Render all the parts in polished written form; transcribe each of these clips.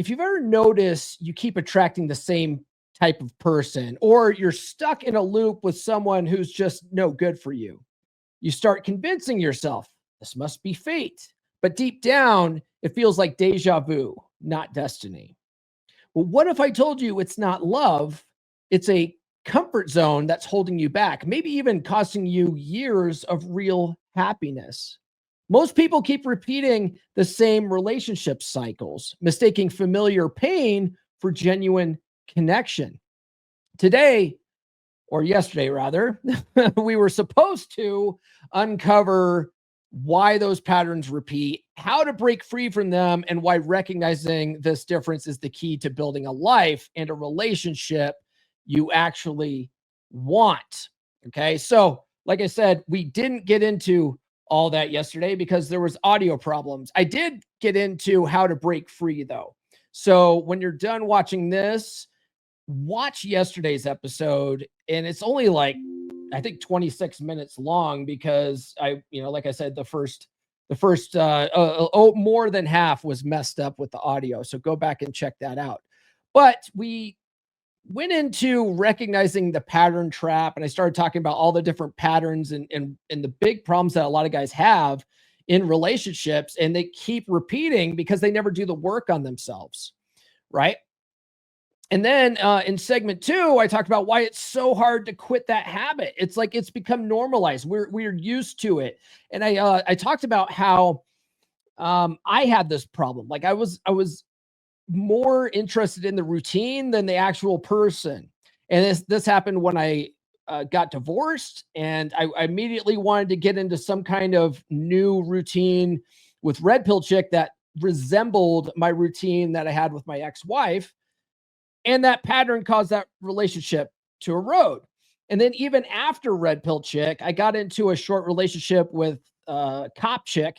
If you've ever noticed you keep attracting the same type of person, or you're stuck in a loop with someone who's just no good for you, you start convincing yourself this must be fate. But deep down, it feels like deja vu, not destiny. Well, what if I told you it's not love? It's a comfort zone that's holding you back, maybe even costing you years of real happiness. Most people keep repeating the same relationship cycles, mistaking familiar pain for genuine connection. Today, or yesterday rather, we were supposed to uncover why those patterns repeat, how to break free from them, and why recognizing this difference is the key to building a life and a relationship you actually want. Okay. So, like I said, we didn't get into all that yesterday because there was audio problems. I did get into how to break free though. So, when you're done watching this, watch yesterday's episode, and it's only like I think 26 minutes long because like I said, the first more than half was messed up with the audio. So go back and check that out. But we went into recognizing the pattern trap, and I started talking about all the different patterns and the big problems that a lot of guys have in relationships, and they keep repeating because they never do the work on themselves, right? And then in segment 2, I talked about why it's so hard to quit that habit. It's like it's become normalized. We're used to it. And I talked about how I had this problem. Like I was more interested in the routine than the actual person. And this happened when I got divorced, and I immediately wanted to get into some kind of new routine with Red Pill Chick that resembled my routine that I had with my ex-wife. And that pattern caused that relationship to erode. And then even after Red Pill Chick, I got into a short relationship with Cop Chick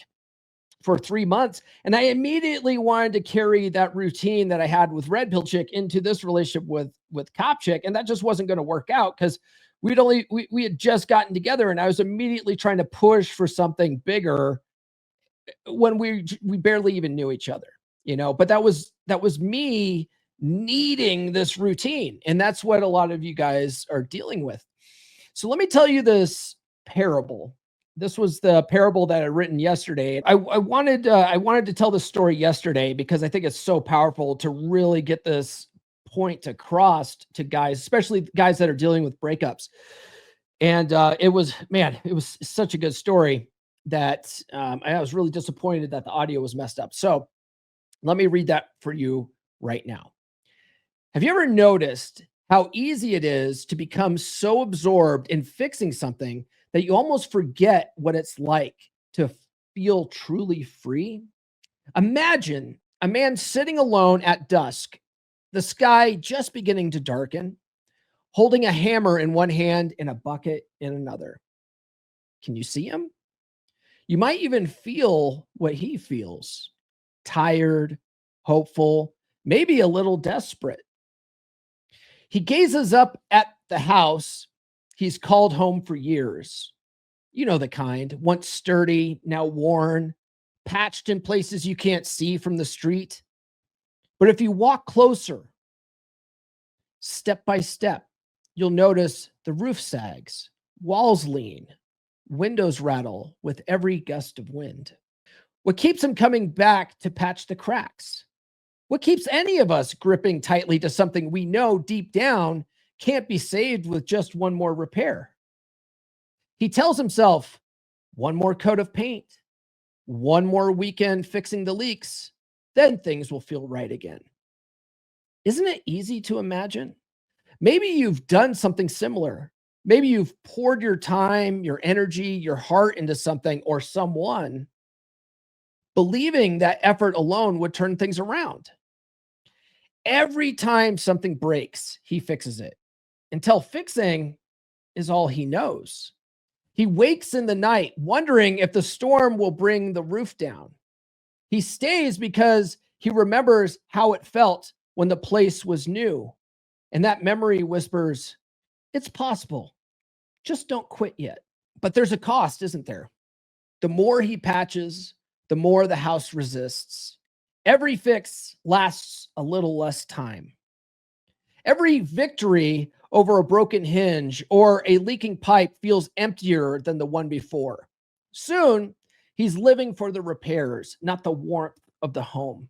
for 3 months. And I immediately wanted to carry that routine that I had with Red Pill Chick into this relationship with Cop Chick. And that just wasn't going to work out because we had just gotten together, and I was immediately trying to push for something bigger when we barely even knew each other, but that was me needing this routine. And that's what a lot of you guys are dealing with. So let me tell you this parable. This was the parable that I written yesterday. I wanted to tell this story yesterday because I think it's so powerful to really get this point across to guys, especially guys that are dealing with breakups. And it was such a good story that I was really disappointed that the audio was messed up. So let me read that for you right now. Have you ever noticed how easy it is to become so absorbed in fixing something that you almost forget what it's like to feel truly free? Imagine a man sitting alone at dusk, the sky just beginning to darken, holding a hammer in one hand and a bucket in another. Can you see him? You might even feel what he feels: tired, hopeful, maybe a little desperate. He gazes up at the house he's called home for years. You know the kind, once sturdy, now worn, patched in places you can't see from the street. But if you walk closer, step by step, you'll notice the roof sags, walls lean, windows rattle with every gust of wind. What keeps him coming back to patch the cracks? What keeps any of us gripping tightly to something we know deep down can't be saved with just one more repair? He tells himself, one more coat of paint, one more weekend fixing the leaks, then things will feel right again. Isn't it easy to imagine? Maybe you've done something similar. Maybe you've poured your time, your energy, your heart into something or someone, believing that effort alone would turn things around. Every time something breaks, he fixes it until fixing is all he knows. He wakes in the night wondering if the storm will bring the roof down. He stays because he remembers how it felt when the place was new. And that memory whispers, it's possible. Just don't quit yet. But there's a cost, isn't there? The more he patches, the more the house resists. Every fix lasts a little less time. Every victory over a broken hinge or a leaking pipe feels emptier than the one before. Soon, he's living for the repairs, not the warmth of the home.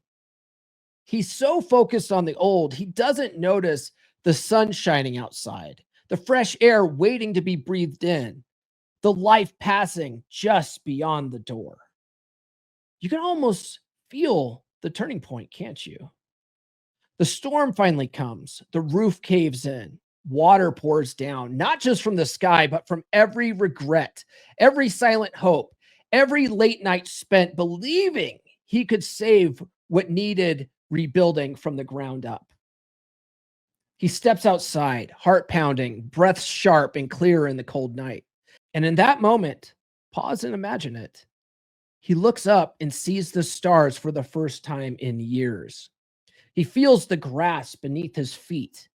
He's so focused on the old, he doesn't notice the sun shining outside, the fresh air waiting to be breathed in, the life passing just beyond the door. You can almost feel the turning point, can't you? The storm finally comes, the roof caves in, water pours down, not just from the sky, but from every regret, every silent hope, every late night spent believing he could save what needed rebuilding from the ground up. He steps outside, heart pounding, breath sharp and clear in the cold night. And in that moment, pause and imagine it. He looks up and sees the stars for the first time in years. He feels the grass beneath his feet.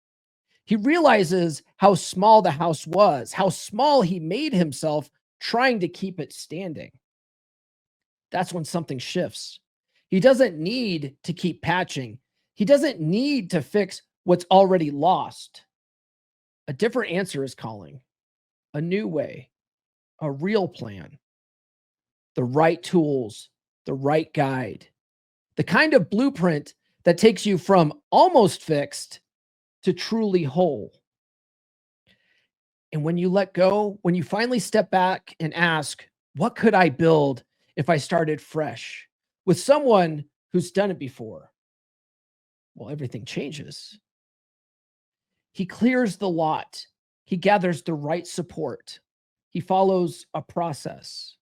He realizes how small the house was, how small he made himself trying to keep it standing. That's when something shifts. He doesn't need to keep patching. He doesn't need to fix what's already lost. A different answer is calling, a new way, a real plan, the right tools, the right guide, the kind of blueprint that takes you from almost fixed to truly whole. And when you let go, when you finally step back and ask, what could I build if I started fresh with someone who's done it before? Well, everything changes. He clears the lot. He gathers the right support. He follows a process.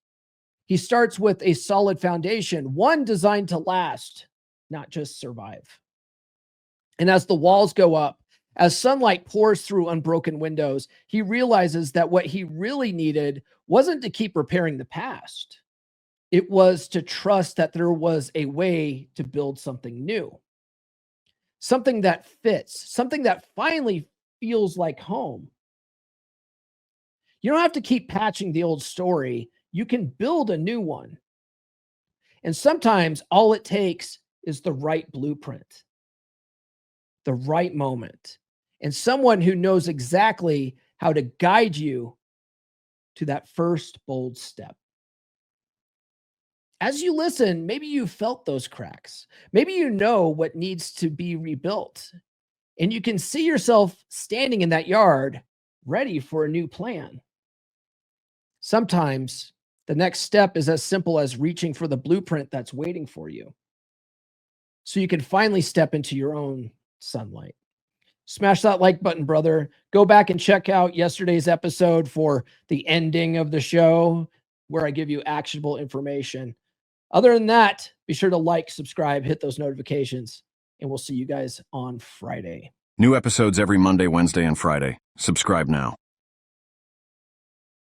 He starts with a solid foundation, one designed to last, not just survive. And as the walls go up, as sunlight pours through unbroken windows, he realizes that what he really needed wasn't to keep repairing the past. It was to trust that there was a way to build something new, something that fits, something that finally feels like home. You don't have to keep patching the old story. You can build a new one. And sometimes all it takes is the right blueprint, the right moment, and someone who knows exactly how to guide you to that first bold step. As you listen, maybe you felt those cracks. Maybe you know what needs to be rebuilt, and you can see yourself standing in that yard ready for a new plan. Sometimes the next step is as simple as reaching for the blueprint that's waiting for you so you can finally step into your own sunlight. Smash that like button, brother. Go back and check out yesterday's episode for the ending of the show where I give you actionable information. Other than that, be sure to like, subscribe, hit those notifications, and we'll see you guys on Friday. New episodes every Monday, Wednesday, and Friday. Subscribe now.